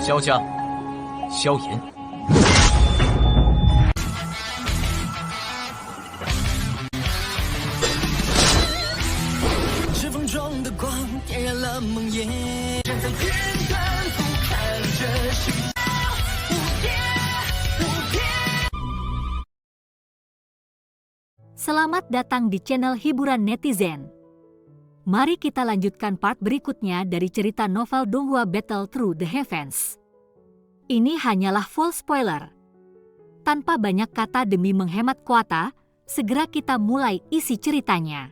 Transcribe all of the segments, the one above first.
萧家，萧炎。指缝中的光点燃了梦魇，站在天端俯瞰着世界无边无边。 Selamat datang di channel hiburan netizen. Mari kita lanjutkan part berikutnya dari cerita novel Donghua Battle Through the Heavens. Ini hanyalah full spoiler. Tanpa banyak kata demi menghemat kuota, segera kita mulai isi ceritanya.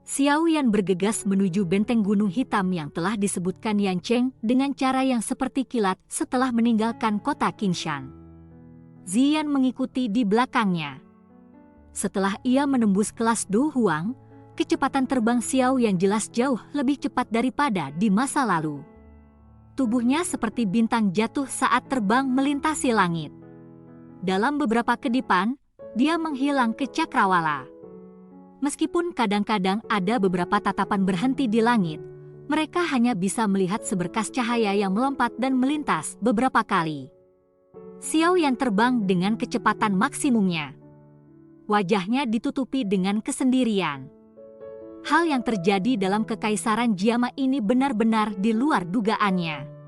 Xiao Yan bergegas menuju benteng Gunung Hitam yang telah disebutkan Yan Cheng dengan cara yang seperti kilat setelah meninggalkan kota Qinshan. Ziyan mengikuti di belakangnya. Setelah ia menembus kelas Du Huang, kecepatan terbang Xiao Yan jelas jauh lebih cepat daripada di masa lalu. Tubuhnya seperti bintang jatuh saat terbang melintasi langit. Dalam beberapa kedipan, dia menghilang ke cakrawala. Meskipun kadang-kadang ada beberapa tatapan berhenti di langit, mereka hanya bisa melihat seberkas cahaya yang melompat dan melintas beberapa kali. Xiao Yan terbang dengan kecepatan maksimumnya. Wajahnya ditutupi dengan kesendirian. Hal yang terjadi dalam kekaisaran Jiama ini benar-benar di luar dugaannya.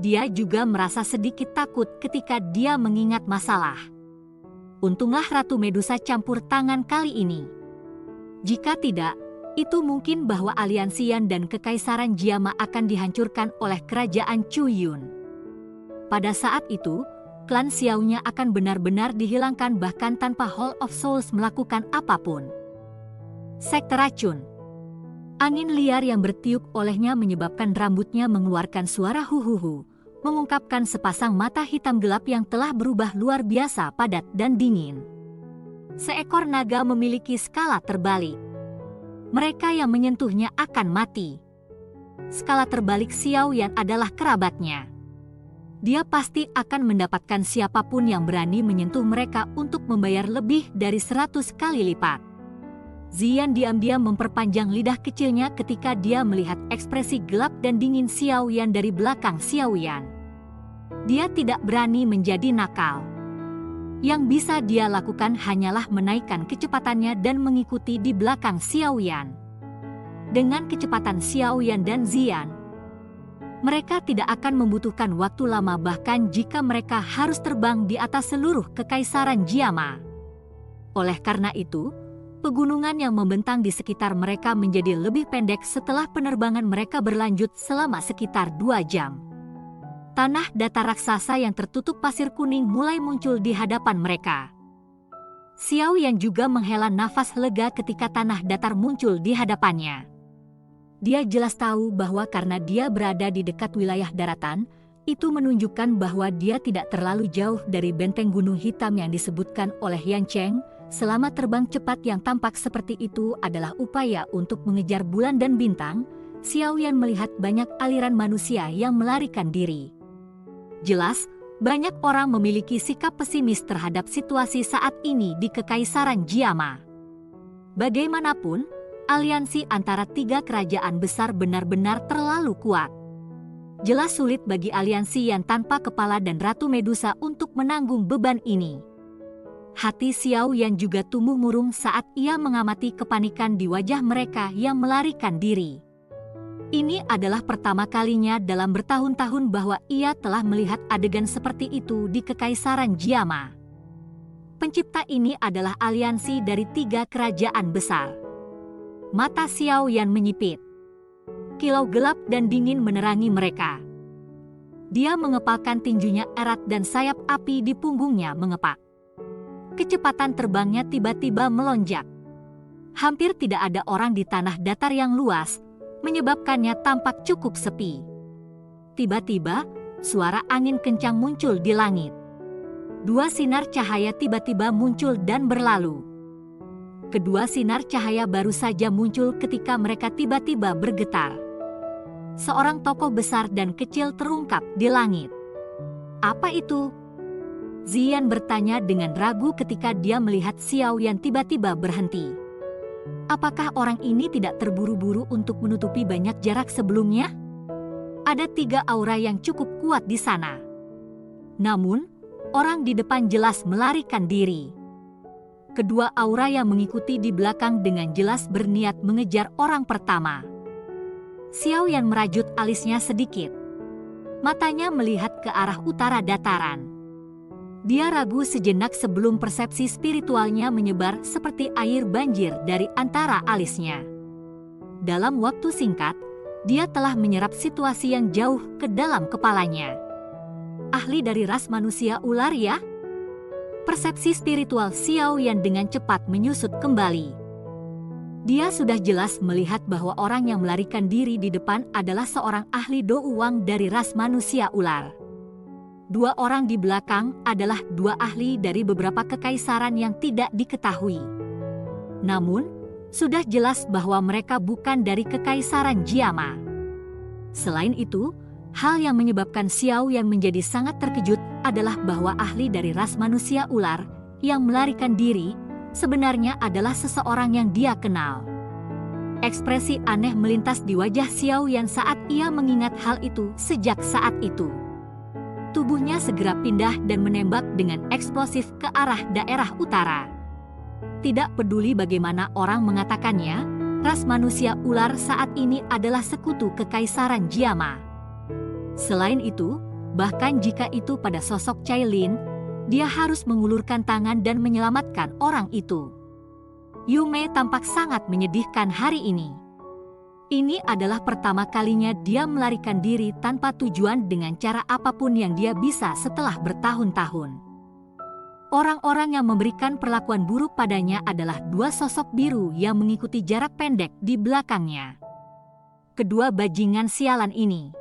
Dia juga merasa sedikit takut ketika dia mengingat masalah. Untunglah Ratu Medusa campur tangan kali ini. Jika tidak, itu mungkin bahwa aliansi Yan dan kekaisaran Jiama akan dihancurkan oleh kerajaan Chu Yun. Pada saat itu, klan Xiao-nya akan benar-benar dihilangkan bahkan tanpa Hall of Souls melakukan apapun. Sekte racun. Angin liar yang bertiup olehnya menyebabkan rambutnya mengeluarkan suara huhuhu, mengungkapkan sepasang mata hitam gelap yang telah berubah luar biasa padat dan dingin. Seekor naga memiliki skala terbalik. Mereka yang menyentuhnya akan mati. Skala terbalik Xiao Yan adalah kerabatnya. Dia pasti akan mendapatkan siapapun yang berani menyentuh mereka untuk membayar lebih dari 100 kali lipat. Ziyan diam-diam memperpanjang lidah kecilnya ketika dia melihat ekspresi gelap dan dingin Xiao Yan dari belakang Xiao Yan. Dia tidak berani menjadi nakal. Yang bisa dia lakukan hanyalah menaikkan kecepatannya dan mengikuti di belakang Xiao Yan. Dengan kecepatan Xiao Yan dan Ziyan, mereka tidak akan membutuhkan waktu lama bahkan jika mereka harus terbang di atas seluruh kekaisaran Jiama. Oleh karena itu, pegunungan yang membentang di sekitar mereka menjadi lebih pendek setelah penerbangan mereka berlanjut selama sekitar 2 jam. Tanah datar raksasa yang tertutup pasir kuning mulai muncul di hadapan mereka. Xiao Yan juga menghela nafas lega ketika tanah datar muncul di hadapannya. Dia jelas tahu bahwa karena dia berada di dekat wilayah daratan, itu menunjukkan bahwa dia tidak terlalu jauh dari benteng Gunung Hitam yang disebutkan oleh Yan Cheng. Selama terbang cepat yang tampak seperti itu adalah upaya untuk mengejar bulan dan bintang, Xiao Yan melihat banyak aliran manusia yang melarikan diri. Jelas, banyak orang memiliki sikap pesimis terhadap situasi saat ini di Kekaisaran Jiama. Bagaimanapun, aliansi antara 3 kerajaan besar benar-benar terlalu kuat. Jelas sulit bagi aliansi Yan tanpa kepala dan Ratu Medusa untuk menanggung beban ini. Hati Xiao Yan juga tumbuh murung saat ia mengamati kepanikan di wajah mereka yang melarikan diri. Ini adalah pertama kalinya dalam bertahun-tahun bahwa ia telah melihat adegan seperti itu di Kekaisaran Jiama. Pencipta ini adalah aliansi dari 3 kerajaan besar. Mata Xiao Yan menyipit. Kilau gelap dan dingin menerangi mereka. Dia mengepalkan tinjunya erat dan sayap api di punggungnya mengepak. Kecepatan terbangnya tiba-tiba melonjak. Hampir tidak ada orang di tanah datar yang luas, menyebabkannya tampak cukup sepi. Tiba-tiba, suara angin kencang muncul di langit. 2 sinar cahaya tiba-tiba muncul dan berlalu. Kedua sinar cahaya baru saja muncul ketika mereka tiba-tiba bergetar. Seorang tokoh besar dan kecil terungkap di langit. Apa itu? Ziyan bertanya dengan ragu ketika dia melihat Xiao Yan tiba-tiba berhenti. Apakah orang ini tidak terburu-buru untuk menutupi banyak jarak sebelumnya? Ada 3 aura yang cukup kuat di sana. Namun, orang di depan jelas melarikan diri. Kedua aura yang mengikuti di belakang dengan jelas berniat mengejar orang pertama. Xiao Yan merajut alisnya sedikit. Matanya melihat ke arah utara dataran. Dia ragu sejenak sebelum persepsi spiritualnya menyebar seperti air banjir dari antara alisnya. Dalam waktu singkat, dia telah menyerap situasi yang jauh ke dalam kepalanya. Ahli dari ras manusia ular ya? Persepsi spiritual Xiao Yan dengan cepat menyusut kembali. Dia sudah jelas melihat bahwa orang yang melarikan diri di depan adalah seorang ahli douang dari ras manusia ular. 2 orang di belakang adalah 2 ahli dari beberapa kekaisaran yang tidak diketahui. Namun, sudah jelas bahwa mereka bukan dari kekaisaran Jiama. Selain itu, hal yang menyebabkan Xiao Yan menjadi sangat terkejut adalah bahwa ahli dari ras manusia ular yang melarikan diri sebenarnya adalah seseorang yang dia kenal. Ekspresi aneh melintas di wajah Xiao Yan saat ia mengingat hal itu sejak saat itu. Tubuhnya segera pindah dan menembak dengan eksplosif ke arah daerah utara. Tidak peduli bagaimana orang mengatakannya, ras manusia ular saat ini adalah sekutu kekaisaran Jiama. Selain itu, bahkan jika itu pada sosok Cailin, dia harus mengulurkan tangan dan menyelamatkan orang itu. Yu Mei tampak sangat menyedihkan hari ini. Ini adalah pertama kalinya dia melarikan diri tanpa tujuan dengan cara apapun yang dia bisa setelah bertahun-tahun. Orang-orang yang memberikan perlakuan buruk padanya adalah 2 sosok biru yang mengikuti jarak pendek di belakangnya. Kedua bajingan sialan ini.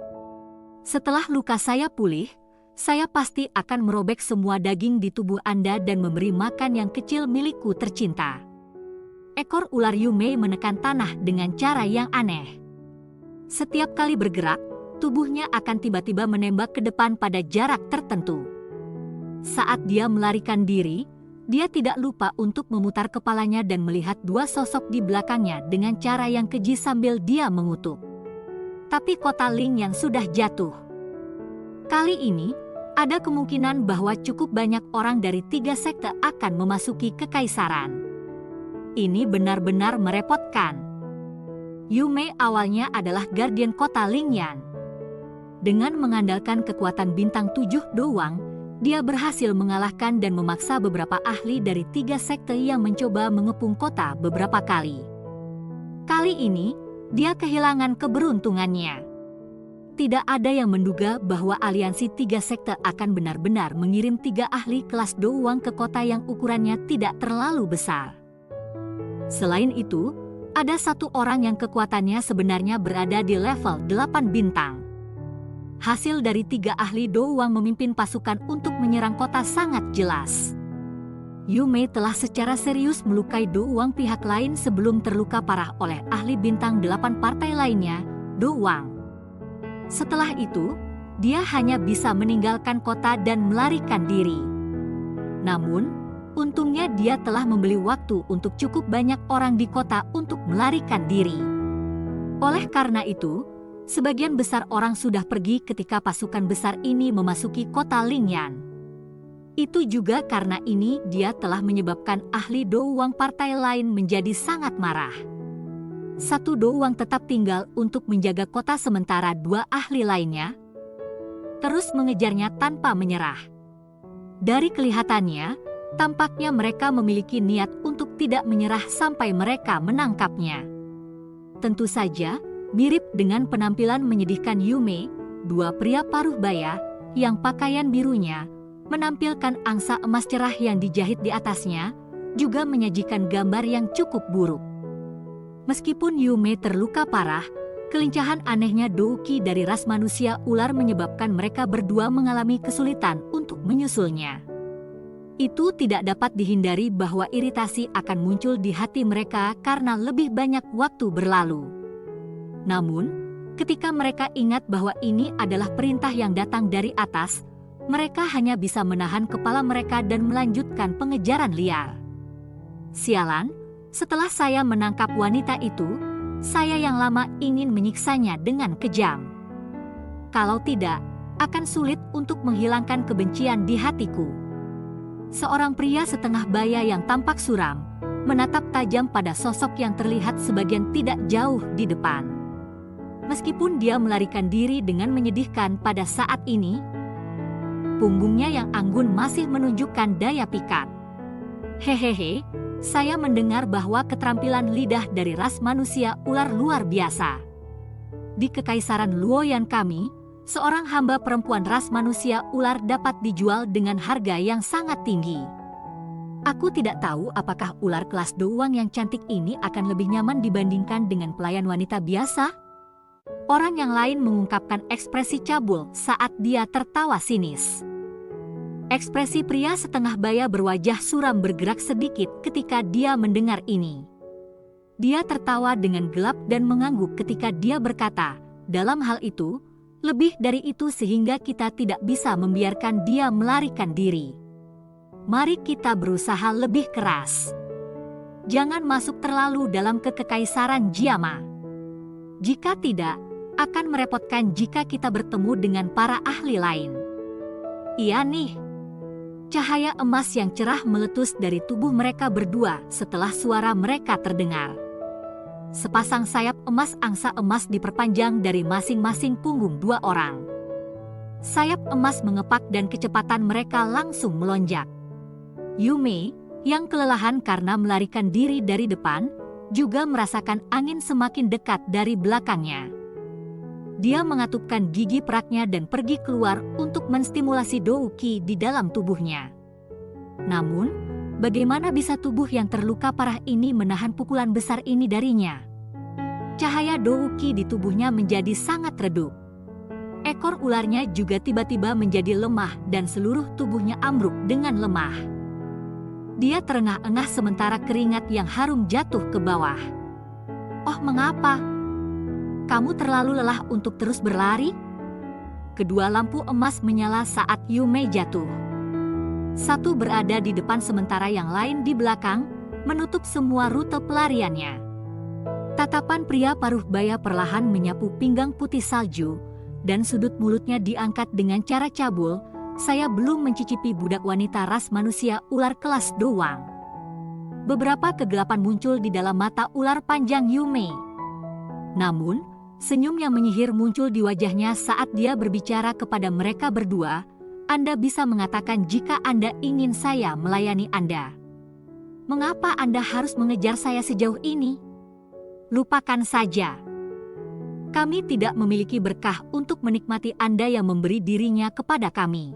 Setelah luka saya pulih, saya pasti akan merobek semua daging di tubuh Anda dan memberi makan yang kecil milikku tercinta. Ekor ular Yu Mei menekan tanah dengan cara yang aneh. Setiap kali bergerak, tubuhnya akan tiba-tiba menembak ke depan pada jarak tertentu. Saat dia melarikan diri, dia tidak lupa untuk memutar kepalanya dan melihat 2 sosok di belakangnya dengan cara yang keji sambil dia mengutuk. Tapi kota Ling yang sudah jatuh. Kali ini, ada kemungkinan bahwa cukup banyak orang dari 3 sekte akan memasuki kekaisaran. Ini benar-benar merepotkan. Yu Mei awalnya adalah guardian kota Lingyan. Dengan mengandalkan kekuatan bintang 7 doang, dia berhasil mengalahkan dan memaksa beberapa ahli dari 3 sekte yang mencoba mengepung kota beberapa kali. Kali ini, dia kehilangan keberuntungannya. Tidak ada yang menduga bahwa aliansi 3 sekte akan benar-benar mengirim 3 ahli kelas douang ke kota yang ukurannya tidak terlalu besar. Selain itu, ada 1 orang yang kekuatannya sebenarnya berada di level 8 bintang. Hasil dari 3 ahli douang memimpin pasukan untuk menyerang kota sangat jelas. Yu Mei telah secara serius melukai douang pihak lain sebelum terluka parah oleh ahli bintang 8 partai lainnya, douang. Setelah itu, dia hanya bisa meninggalkan kota dan melarikan diri. Namun, untungnya dia telah membeli waktu untuk cukup banyak orang di kota untuk melarikan diri. Oleh karena itu, sebagian besar orang sudah pergi ketika pasukan besar ini memasuki kota Lingyan. Itu juga karena ini dia telah menyebabkan ahli douang partai lain menjadi sangat marah. 1 douang tetap tinggal untuk menjaga kota sementara 2 ahli lainnya terus mengejarnya tanpa menyerah. Dari kelihatannya, tampaknya mereka memiliki niat untuk tidak menyerah sampai mereka menangkapnya. Tentu saja, mirip dengan penampilan menyedihkan Yu Mei, 2 pria paruh baya yang pakaian birunya menampilkan angsa emas cerah yang dijahit di atasnya, juga menyajikan gambar yang cukup buruk. Meskipun Yu Mei terluka parah, kelincahan anehnya Douki dari ras manusia ular menyebabkan mereka berdua mengalami kesulitan untuk menyusulnya. Itu tidak dapat dihindari bahwa iritasi akan muncul di hati mereka karena lebih banyak waktu berlalu. Namun, ketika mereka ingat bahwa ini adalah perintah yang datang dari atas, mereka hanya bisa menahan kepala mereka dan melanjutkan pengejaran liar. Sialan, setelah saya menangkap wanita itu, saya yang lama ingin menyiksanya dengan kejam. Kalau tidak, akan sulit untuk menghilangkan kebencian di hatiku. Seorang pria setengah baya yang tampak suram, menatap tajam pada sosok yang terlihat sebagian tidak jauh di depan. Meskipun dia melarikan diri dengan menyedihkan pada saat ini, punggungnya yang anggun masih menunjukkan daya pikat. Hehehe, saya mendengar bahwa keterampilan lidah dari ras manusia ular luar biasa. Di Kekaisaran Luoyan kami, seorang hamba perempuan ras manusia ular dapat dijual dengan harga yang sangat tinggi. Aku tidak tahu apakah ular kelas doang yang cantik ini akan lebih nyaman dibandingkan dengan pelayan wanita biasa. Orang yang lain mengungkapkan ekspresi cabul saat dia tertawa sinis. Ekspresi pria setengah baya berwajah suram bergerak sedikit ketika dia mendengar ini. Dia tertawa dengan gelap dan mengangguk ketika dia berkata, dalam hal itu, lebih dari itu sehingga kita tidak bisa membiarkan dia melarikan diri. Mari kita berusaha lebih keras. Jangan masuk terlalu dalam kekaisaran Jiama. Jika tidak, akan merepotkan jika kita bertemu dengan para ahli lain. Iya nih. Cahaya emas yang cerah meletus dari tubuh mereka berdua setelah suara mereka terdengar. Sepasang sayap emas angsa emas diperpanjang dari masing-masing punggung dua orang. Sayap emas mengepak dan kecepatan mereka langsung melonjak. Yume, yang kelelahan karena melarikan diri dari depan, juga merasakan angin semakin dekat dari belakangnya. Dia mengatupkan gigi peraknya dan pergi keluar untuk menstimulasi Douki di dalam tubuhnya. Namun, bagaimana bisa tubuh yang terluka parah ini menahan pukulan besar ini darinya? Cahaya Douki di tubuhnya menjadi sangat redup. Ekor ularnya juga tiba-tiba menjadi lemah dan seluruh tubuhnya ambruk dengan lemah. Dia terengah-engah sementara keringat yang harum jatuh ke bawah. Oh, mengapa? Kamu terlalu lelah untuk terus berlari? Kedua lampu emas menyala saat Yume jatuh. Satu berada di depan sementara yang lain di belakang, menutup semua rute pelariannya. Tatapan pria paruh baya perlahan menyapu pinggang putih salju, dan sudut mulutnya diangkat dengan cara cabul. Saya belum mencicipi budak wanita ras manusia ular kelas doang. Beberapa kegelapan muncul di dalam mata ular panjang Yume. Namun, senyum yang menyihir muncul di wajahnya saat dia berbicara kepada mereka berdua. Anda bisa mengatakan jika Anda ingin saya melayani Anda. Mengapa Anda harus mengejar saya sejauh ini? Lupakan saja. Kami tidak memiliki berkah untuk menikmati Anda yang memberi dirinya kepada kami.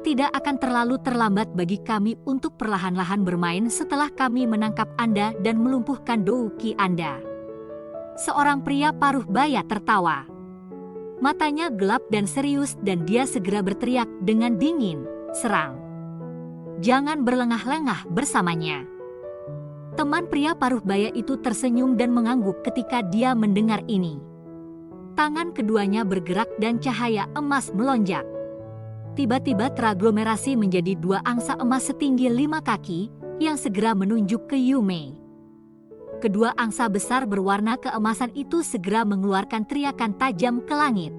Tidak akan terlalu terlambat bagi kami untuk perlahan-lahan bermain setelah kami menangkap Anda dan melumpuhkan Douki Anda. Seorang pria paruh baya tertawa. Matanya gelap dan serius dan dia segera berteriak dengan dingin, serang. Jangan berlengah-lengah bersamanya. Teman pria paruh baya itu tersenyum dan mengangguk ketika dia mendengar ini. Tangan keduanya bergerak dan cahaya emas melonjak. Tiba-tiba teraglomerasi menjadi dua angsa emas setinggi 5 kaki yang segera menunjuk ke Yume. Kedua angsa besar berwarna keemasan itu segera mengeluarkan teriakan tajam ke langit.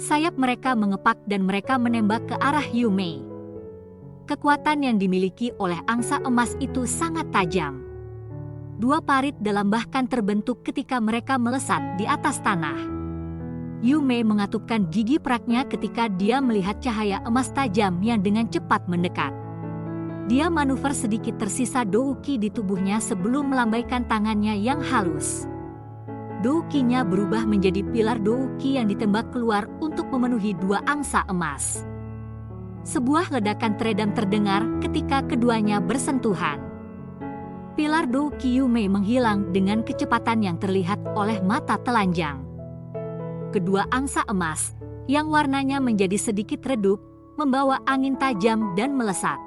Sayap mereka mengepak dan mereka menembak ke arah Yume. Kekuatan yang dimiliki oleh angsa emas itu sangat tajam. Dua parit dalam bahkan terbentuk ketika mereka melesat di atas tanah. Yume mengatupkan gigi peraknya ketika dia melihat cahaya emas tajam yang dengan cepat mendekat. Dia manuver sedikit tersisa Douki di tubuhnya sebelum melambaikan tangannya yang halus. Doukinya berubah menjadi pilar Douki yang ditembak keluar untuk memenuhi dua angsa emas. Sebuah ledakan teredam terdengar ketika keduanya bersentuhan. Pilar Douki Yume menghilang dengan kecepatan yang terlihat oleh mata telanjang. Kedua angsa emas, yang warnanya menjadi sedikit redup, membawa angin tajam dan melesat.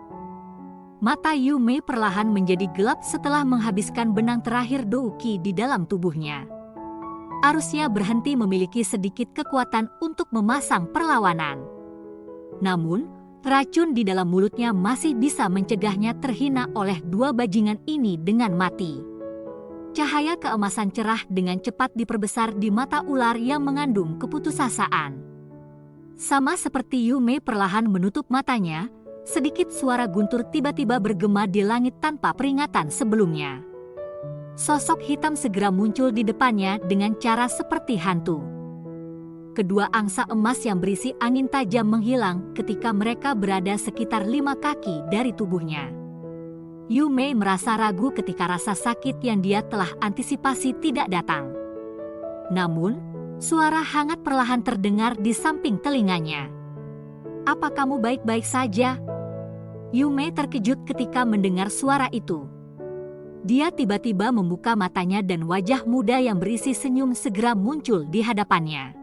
Mata Yume perlahan menjadi gelap setelah menghabiskan benang terakhir Douki di dalam tubuhnya. Arusnya berhenti memiliki sedikit kekuatan untuk memasang perlawanan. Namun, racun di dalam mulutnya masih bisa mencegahnya terhina oleh dua bajingan ini dengan mati. Cahaya keemasan cerah dengan cepat diperbesar di mata ular yang mengandung keputusasaan. Sama seperti Yume perlahan menutup matanya, sedikit suara guntur tiba-tiba bergema di langit tanpa peringatan sebelumnya. Sosok hitam segera muncul di depannya dengan cara seperti hantu. Kedua angsa emas yang berisi angin tajam menghilang ketika mereka berada sekitar 5 kaki dari tubuhnya. Yume merasa ragu ketika rasa sakit yang dia telah antisipasi tidak datang. Namun, suara hangat perlahan terdengar di samping telinganya. "Apa kamu baik-baik saja?" Yume terkejut ketika mendengar suara itu. Dia tiba-tiba membuka matanya dan wajah muda yang berisi senyum segera muncul di hadapannya.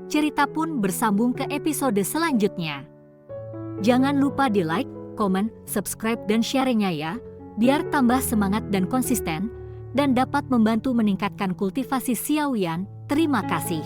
Cerita pun bersambung ke episode selanjutnya. Jangan lupa di like, komen, subscribe dan share-nya ya, biar tambah semangat dan konsisten, dan dapat membantu meningkatkan kultivasi Xiaoyan. Terima kasih.